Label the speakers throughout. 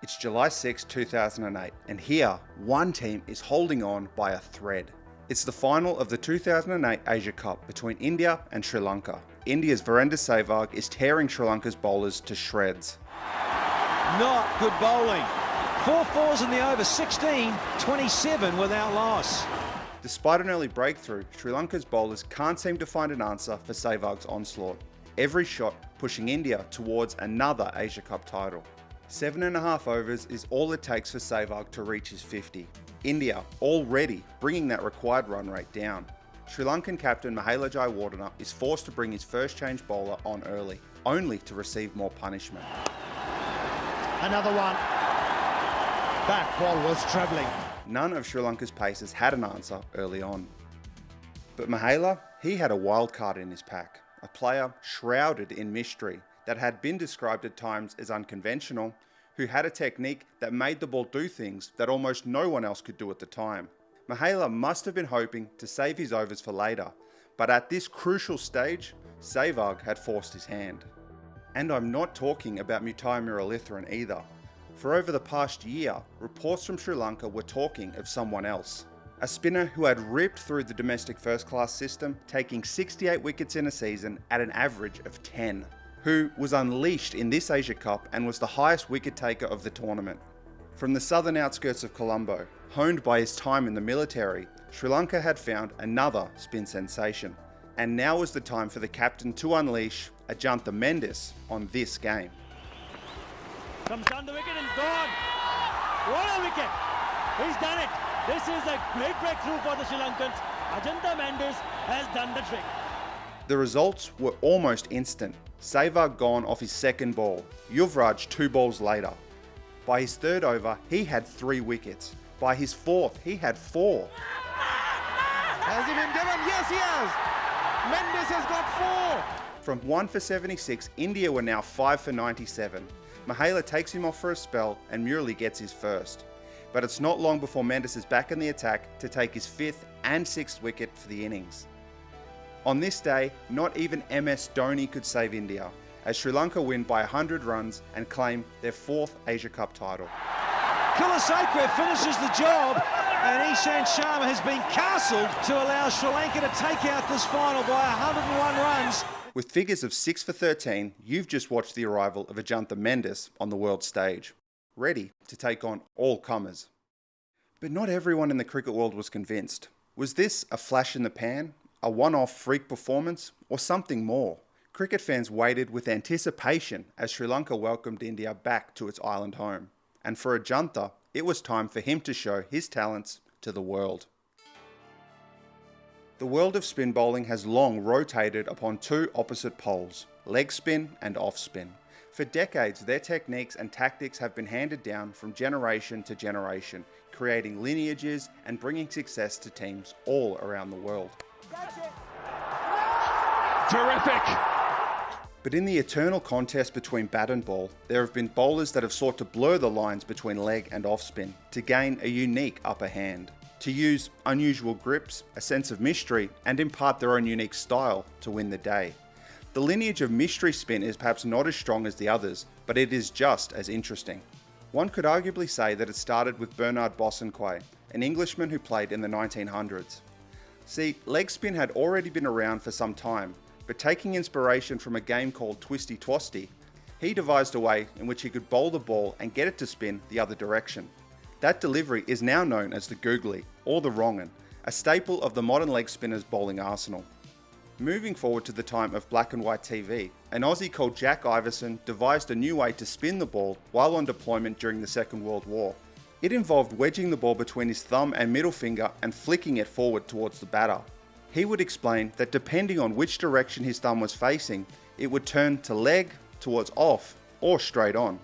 Speaker 1: It's July 6, 2008, and here, one team is holding on by a thread. It's the final of the 2008 Asia Cup between India and Sri Lanka. India's Virender Sehwag is tearing Sri Lanka's bowlers to shreds.
Speaker 2: Not good bowling. 4 fours in the over, 16, 27 without loss.
Speaker 1: Despite an early breakthrough, Sri Lanka's bowlers can't seem to find an answer for Sehwag's onslaught. Every shot pushing India towards another Asia Cup title. 7.5 overs is all it takes for Sehwag to reach his 50. India already bringing that required run rate down. Sri Lankan captain Mahela Jayawardene is forced to bring his first change bowler on early, only to receive more punishment.
Speaker 3: Another one. That ball was travelling.
Speaker 1: None of Sri Lanka's pacers had an answer early on. But Mahela, he had a wild card in his pack, a player shrouded in mystery that had been described at times as unconventional, who had a technique that made the ball do things that almost no one else could do at the time. Mahela must have been hoping to save his overs for later, but at this crucial stage, Sehwag had forced his hand. And I'm not talking about Mutai Muralitharan either. For over the past year, reports from Sri Lanka were talking of someone else. A spinner who had ripped through the domestic first-class system, taking 68 wickets in a season at an average of 10. Who was unleashed in this Asia Cup and was the highest wicket taker of the tournament. From the southern outskirts of Colombo, honed by his time in the military, Sri Lanka had found another spin sensation. And now was the time for the captain to unleash Ajantha Mendis on this game.
Speaker 4: Comes down the wicket and gone. What a wicket. He's done it. This is a great breakthrough for the Sri Lankans. Ajantha Mendis has done the trick.
Speaker 1: The results were almost instant. Sehwag gone off his second ball, Yuvraj 2 balls later. By his third over, he had 3 wickets. By his fourth, he had 4.
Speaker 3: Has he been given? Yes, he has. Mendis has got 4.
Speaker 1: From 1 for 76, India were now 5 for 97. Mahela takes him off for a spell and Murali gets his first. But it's not long before Mendis is back in the attack to take his 5th and 6th wicket for the innings. On this day, not even MS Dhoni could save India, as Sri Lanka win by 100 runs and claim their 4th Asia Cup title.
Speaker 2: Kulasekwe finishes the job, and Ishant Sharma has been castled to allow Sri Lanka to take out this final by 101 runs.
Speaker 1: With figures of 6 for 13, you've just watched the arrival of Ajantha Mendis on the world stage, ready to take on all comers. But not everyone in the cricket world was convinced. Was this a flash in the pan? A one-off freak performance, or something more? Cricket fans waited with anticipation as Sri Lanka welcomed India back to its island home. And for Ajantha, it was time for him to show his talents to the world. The world of spin bowling has long rotated upon 2 opposite poles, leg spin and off spin. For decades, their techniques and tactics have been handed down from generation to generation, creating lineages and bringing success to teams all around the world.
Speaker 4: Terrific.
Speaker 1: But in the eternal contest between bat and ball, there have been bowlers that have sought to blur the lines between leg and off spin to gain a unique upper hand, to use unusual grips, a sense of mystery, and impart their own unique style to win the day. The lineage of mystery spin is perhaps not as strong as the others, but it is just as interesting. One could arguably say that it started with Bernard Bosanquet, an Englishman who played in the 1900s. See, leg spin had already been around for some time, but taking inspiration from a game called Twisty Twosty, he devised a way in which he could bowl the ball and get it to spin the other direction. That delivery is now known as the googly, or the wrong'un, a staple of the modern leg spinner's bowling arsenal. Moving forward to the time of black and white TV, an Aussie called Jack Iverson devised a new way to spin the ball while on deployment during the Second World War. It involved wedging the ball between his thumb and middle finger and flicking it forward towards the batter. He would explain that depending on which direction his thumb was facing, it would turn to leg, towards off, or straight on.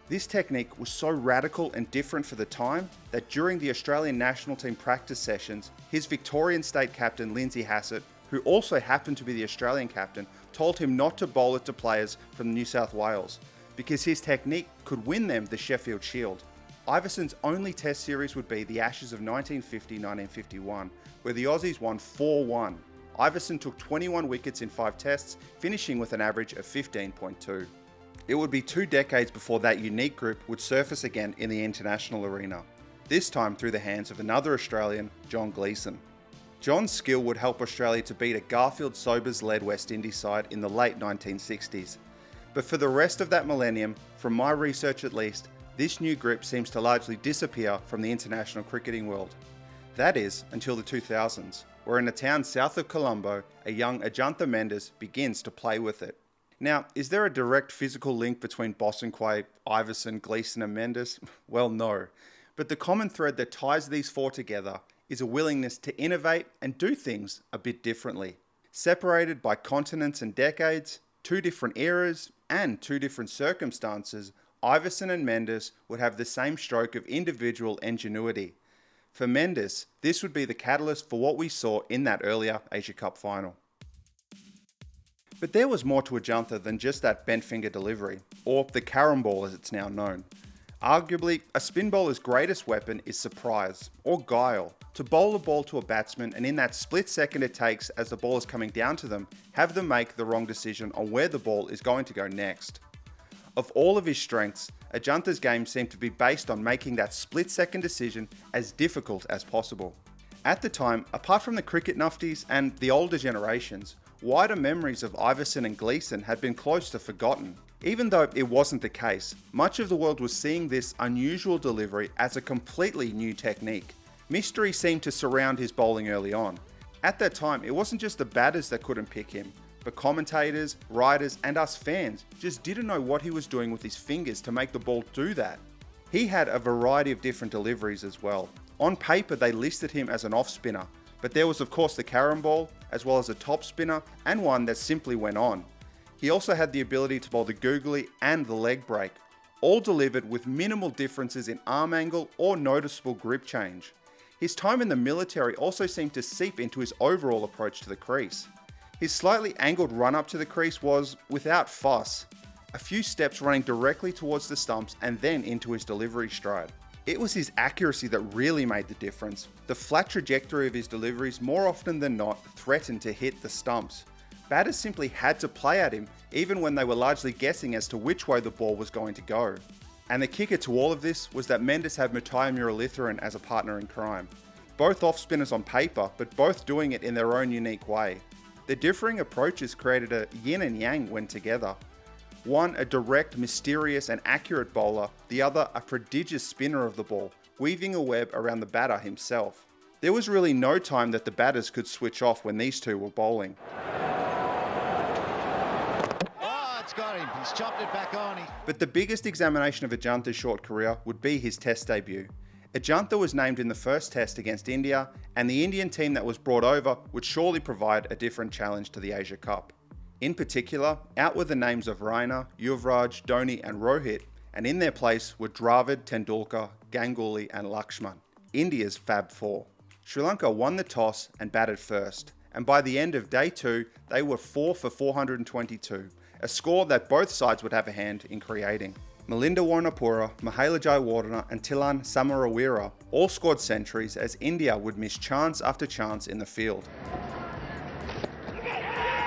Speaker 1: This technique was so radical and different for the time that during the Australian national team practice sessions, his Victorian state captain Lindsay Hassett, who also happened to be the Australian captain, told him not to bowl it to players from New South Wales because his technique could win them the Sheffield Shield. Iverson's only test series would be the Ashes of 1950-1951, where the Aussies won 4-1. Iverson took 21 wickets in 5 tests, finishing with an average of 15.2. It would be 2 decades before that unique grip would surface again in the international arena, this time through the hands of another Australian, John Gleeson. John's skill would help Australia to beat a Garfield Sobers-led West Indies side in the late 1960s. But for the rest of that millennium, from my research at least, this new grip seems to largely disappear from the international cricketing world. That is, until the 2000s, where in a town south of Colombo, a young Ajantha Mendis begins to play with it. Now, is there a direct physical link between Bosanquet, Iverson, Gleeson and Mendis? Well, no. But the common thread that ties these four together is a willingness to innovate and do things a bit differently. Separated by continents and decades, 2 different eras, and 2 different circumstances, Iverson and Mendis would have the same stroke of individual ingenuity. For Mendis, this would be the catalyst for what we saw in that earlier Asia Cup final. But there was more to Ajantha than just that bent finger delivery, or the carom ball as it's now known. Arguably, a spin bowler's greatest weapon is surprise, or guile, to bowl a ball to a batsman and in that split second it takes as the ball is coming down to them, have them make the wrong decision on where the ball is going to go next. Of all of his strengths, Ajantha's game seemed to be based on making that split-second decision as difficult as possible. At the time, apart from the cricket nufties and the older generations, wider memories of Iverson and Gleeson had been close to forgotten. Even though it wasn't the case, much of the world was seeing this unusual delivery as a completely new technique. Mystery seemed to surround his bowling early on. At that time, it wasn't just the batters that couldn't pick him, but commentators, writers and us fans just didn't know what he was doing with his fingers to make the ball do that. He had a variety of different deliveries as well. On paper they listed him as an off spinner, but there was of course the carom ball, as well as a top spinner and one that simply went on. He also had the ability to bowl the googly and the leg break, all delivered with minimal differences in arm angle or noticeable grip change. His time in the military also seemed to seep into his overall approach to the crease. His slightly angled run up to the crease was without fuss, a few steps running directly towards the stumps and then into his delivery stride. It was his accuracy that really made the difference. The flat trajectory of his deliveries more often than not threatened to hit the stumps. Batters simply had to play at him even when they were largely guessing as to which way the ball was going to go. And the kicker to all of this was that Mendis had Matthias Muralitharan as a partner in crime. Both off spinners on paper, but both doing it in their own unique way. The differing approaches created a yin and yang when together. One a direct, mysterious and accurate bowler, the other a prodigious spinner of the ball, weaving a web around the batter himself. There was really no time that the batters could switch off when these two were bowling.
Speaker 5: Oh, it's got him. He's chopped it back on.
Speaker 1: But the biggest examination of Ajantha's short career would be his Test debut. Ajantha was named in the first Test against India, and the Indian team that was brought over would surely provide a different challenge to the Asia Cup. In particular, out were the names of Raina, Yuvraj, Dhoni and Rohit, and in their place were Dravid, Tendulkar, Ganguly and Lakshman, India's Fab Four. Sri Lanka won the toss and batted first, and by the end of day 2, they were 4 for 422, a score that both sides would have a hand in creating. Malinda Warnapura, Mahela Jayawardena and Tilan Samarawira all scored centuries as India would miss chance after chance in the field.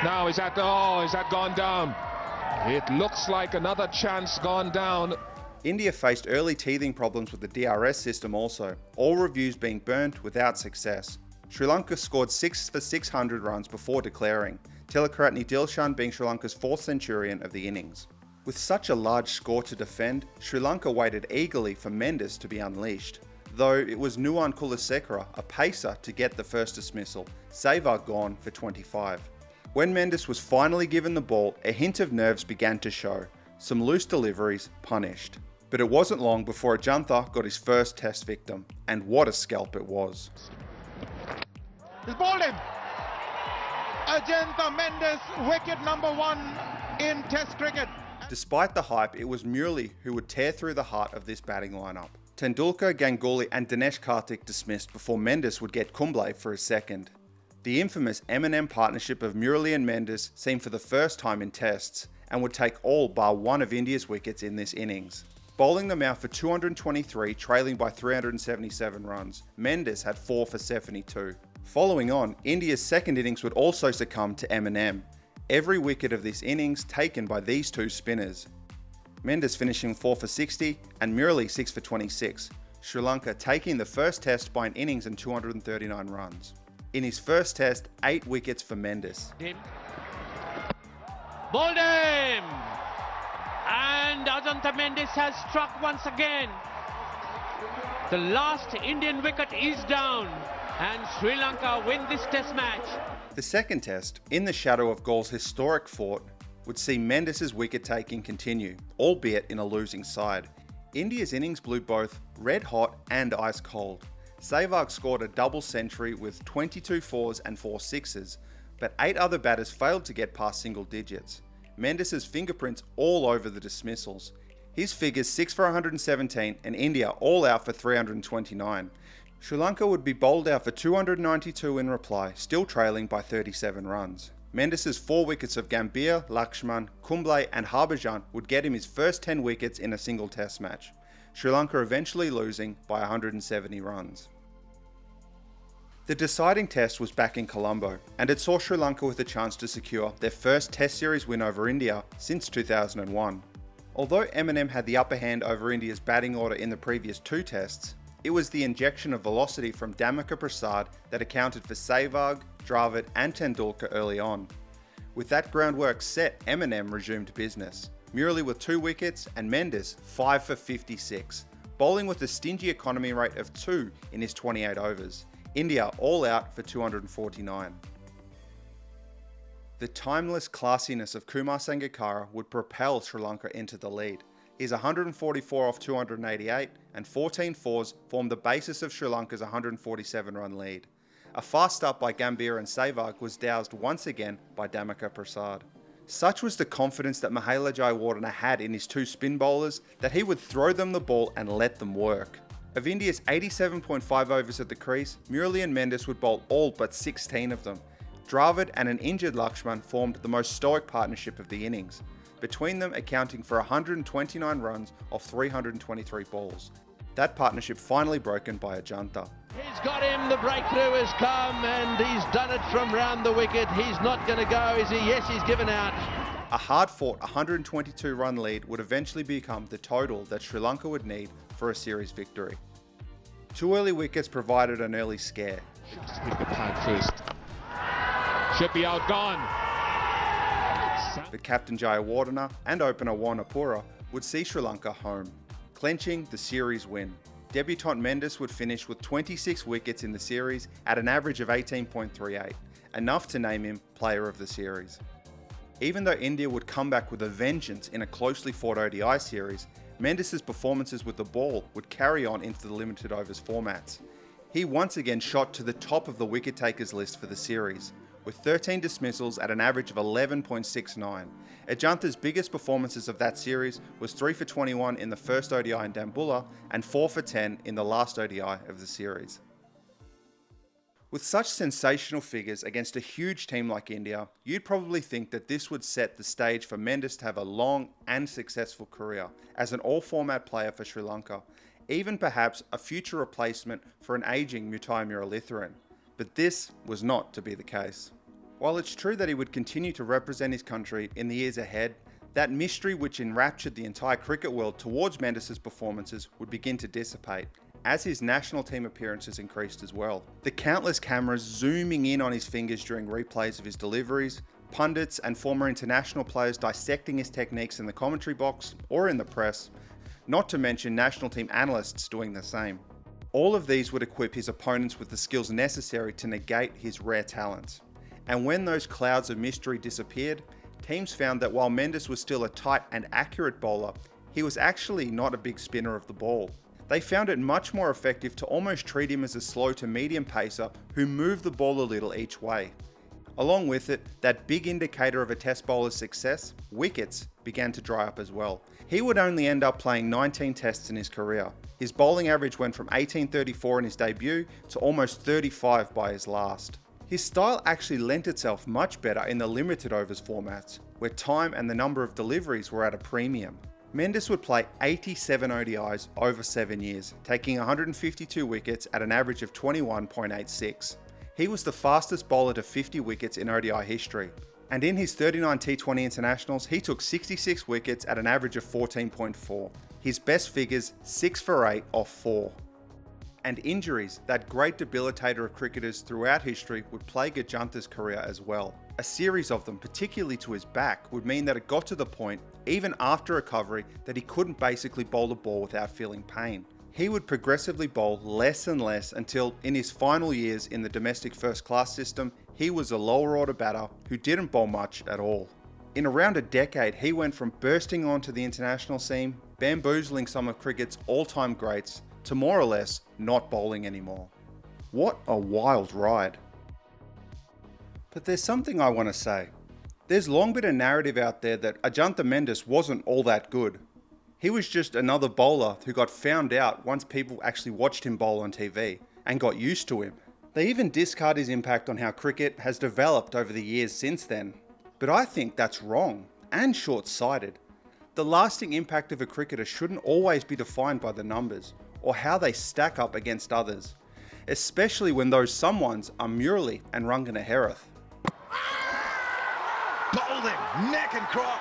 Speaker 6: Now is that gone down? It looks like another chance gone down.
Speaker 1: India faced early teething problems with the DRS system also, all reviews being burnt without success. Sri Lanka scored 6 for 600 runs before declaring, Tilakaratne Dilshan being Sri Lanka's 4th centurion of the innings. With such a large score to defend, Sri Lanka waited eagerly for Mendis to be unleashed, though it was Nuwan Kulasekara, a pacer, to get the first dismissal, Savar gone for 25. When Mendis was finally given the ball, a hint of nerves began to show, some loose deliveries punished. But it wasn't long before Ajantha got his first Test victim, and what a scalp it was.
Speaker 3: He's bowled him. Ajantha Mendis, wicket number 1 in Test cricket.
Speaker 1: Despite the hype, it was Murali who would tear through the heart of this batting lineup. Tendulkar, Ganguly and Dinesh Karthik dismissed before Mendis would get Kumble for his second. The infamous M&M partnership of Murali and Mendis seemed for the first time in Tests and would take all bar one of India's wickets in this innings. Bowling them out for 223, trailing by 377 runs, Mendis had 4 for 72. Following on, India's second innings would also succumb to M&M. Every wicket of this innings taken by these two spinners. Mendis finishing 4 for 60 and Murali 6 for 26. Sri Lanka taking the first test by an innings and 239 runs. In his first test, 8 wickets for Mendis.
Speaker 7: Bowled him! And Ajantha Mendis has struck once again. The last Indian wicket is down and Sri Lanka win this test match.
Speaker 1: The second test, in the shadow of Gaull's historic fort, would see Mendis' wicket taking continue, albeit in a losing side. India's innings blew both red hot and ice cold. Sehwag scored a double century with 22 fours and 4 sixes, but 8 other batters failed to get past single digits. Mendis' fingerprints all over the dismissals. His figures 6 for 117 and India all out for 329. Sri Lanka would be bowled out for 292 in reply, still trailing by 37 runs. Mendis' 4 wickets of Gambhir, Lakshman, Kumble and Harbhajan would get him his first 10 wickets in a single test match. Sri Lanka eventually losing by 170 runs. The deciding test was back in Colombo, and it saw Sri Lanka with a chance to secure their first Test Series win over India since 2001. Although Eminem had the upper hand over India's batting order in the previous 2 tests, it was the injection of velocity from Damika Prasad that accounted for Sehwag, Dravid and Tendulkar early on. With that groundwork set, Eminem resumed business. Murali with 2 wickets and Mendis 5 for 56, bowling with a stingy economy rate of 2 in his 28 overs. India all out for 249. The timeless classiness of Kumar Sangakkara would propel Sri Lanka into the lead. His 144 off 288 and 14 fours formed the basis of Sri Lanka's 147 run lead. A fast start by Gambhir and Sehwag was doused once again by Damika Prasad. Such was the confidence that Mahela Jayawardene had in his 2 spin bowlers that he would throw them the ball and let them work. Of India's 87.5 overs at the crease, Murali and Mendis would bowl all but 16 of them. Dravid and an injured Lakshman formed the most stoic partnership of the innings, between them accounting for 129 runs off 323 balls. That partnership finally broken by Ajantha.
Speaker 7: He's got him, the breakthrough has come and he's done it from round the wicket. He's not going to go, is he? Yes, he's given out.
Speaker 1: A hard-fought 122 run lead would eventually become the total that Sri Lanka would need for a series victory. 2 early wickets provided an early scare.
Speaker 6: Hit the pad first. Should be outgone.
Speaker 1: But captain Jayawardene and opener Warnapura would see Sri Lanka home, clenching the series win. Debutant Mendis would finish with 26 wickets in the series at an average of 18.38, enough to name him Player of the Series. Even though India would come back with a vengeance in a closely fought ODI series, Mendis' performances with the ball would carry on into the limited overs formats. He once again shot to the top of the wicket takers list for the series, with 13 dismissals at an average of 11.69. Ajantha's biggest performances of that series was 3 for 21 in the first ODI in Dambulla and 4 for 10 in the last ODI of the series. With such sensational figures against a huge team like India, you'd probably think that this would set the stage for Mendis to have a long and successful career as an all-format player for Sri Lanka, even perhaps a future replacement for an ageing Mutai Muralitharan. But this was not to be the case. While it's true that he would continue to represent his country in the years ahead, that mystery which enraptured the entire cricket world towards Mendis' performances would begin to dissipate, as his national team appearances increased as well. The countless cameras zooming in on his fingers during replays of his deliveries, pundits and former international players dissecting his techniques in the commentary box or in the press, not to mention national team analysts doing the same. All of these would equip his opponents with the skills necessary to negate his rare talents. And when those clouds of mystery disappeared, teams found that while Mendis was still a tight and accurate bowler, he was actually not a big spinner of the ball. They found it much more effective to almost treat him as a slow to medium pacer who moved the ball a little each way. Along with it, that big indicator of a test bowler's success, wickets, began to dry up as well. He would only end up playing 19 tests in his career. His bowling average went from 1834 in his debut to almost 35 by his last. His style actually lent itself much better in the limited overs formats, where time and the number of deliveries were at a premium. Mendis would play 87 ODIs over 7 years, taking 152 wickets at an average of 21.86. He was the fastest bowler to 50 wickets in ODI history, And in his 39 T20 internationals, he took 66 wickets at an average of 14.4. His best figures, 6 for 8 off 4. And injuries, that great debilitator of cricketers throughout history, would plague Ajantha's career as well. A series of them, particularly to his back, would mean that it got to the point, even after recovery, that he couldn't basically bowl a ball without feeling pain. He would progressively bowl less and less until, in his final years in the domestic first class system, he was a lower order batter who didn't bowl much at all. In around a decade, he went from bursting onto the international scene, bamboozling some of cricket's all-time greats, to more or less not bowling anymore. What a wild ride. But there's something I want to say. There's long been a narrative out there that Ajantha Mendis wasn't all that good. He was just another bowler who got found out once people actually watched him bowl on TV and got used to him. They even discard his impact on how cricket has developed over the years since then. But I think that's wrong and short-sighted. The lasting impact of a cricketer shouldn't always be defined by the numbers or how they stack up against others, especially when those someones are Murali and Ranganaherath.
Speaker 5: Bowled him, neck and crop.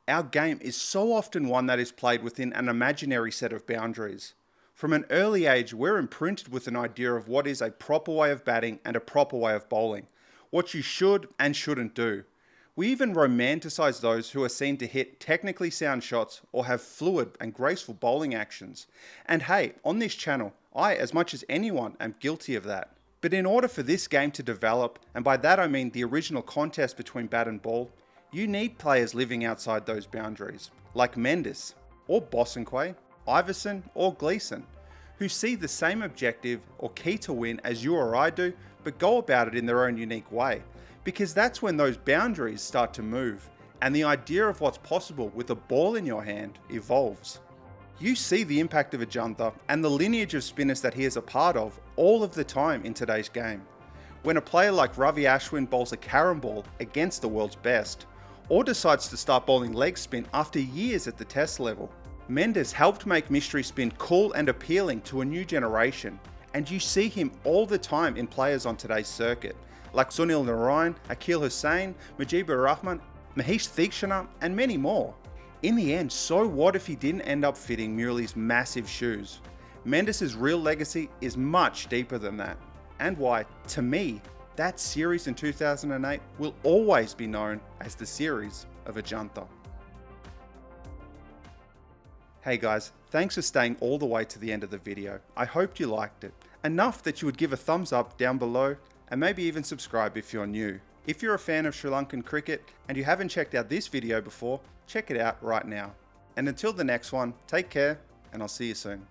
Speaker 1: Our game is so often one that is played within an imaginary set of boundaries. From an early age, we're imprinted with an idea of what is a proper way of batting and a proper way of bowling, what you should and shouldn't do. We even romanticize those who are seen to hit technically sound shots or have fluid and graceful bowling actions. And hey, on this channel, I, as much as anyone, am guilty of that. But in order for this game to develop, and by that I mean the original contest between bat and ball, you need players living outside those boundaries, like Mendis, or Bosanquet, Iverson, or Gleeson, who see the same objective or key to win as you or I do, but go about it in their own unique way. Because that's when those boundaries start to move, and the idea of what's possible with a ball in your hand evolves. You see the impact of Ajantha and the lineage of spinners that he is a part of all of the time in today's game. When a player like Ravi Ashwin bowls a carom ball against the world's best, or decides to start bowling leg spin after years at the test level, Mendis helped make mystery spin cool and appealing to a new generation, and you see him all the time in players on today's circuit, like Sunil Narayan, Akil Hussain, Mujibur Rahman, Mahesh Theekshana, and many more. In the end, so what if he didn't end up fitting Murali's massive shoes? Mendis' real legacy is much deeper than that, and why, to me, that series in 2008 will always be known as the series of Ajantha. Hey guys, thanks for staying all the way to the end of the video. I hoped you liked it, enough that you would give a thumbs up down below and maybe even subscribe if you're new. If you're a fan of Sri Lankan cricket and you haven't checked out this video before, check it out right now. And until the next one, take care and I'll see you soon.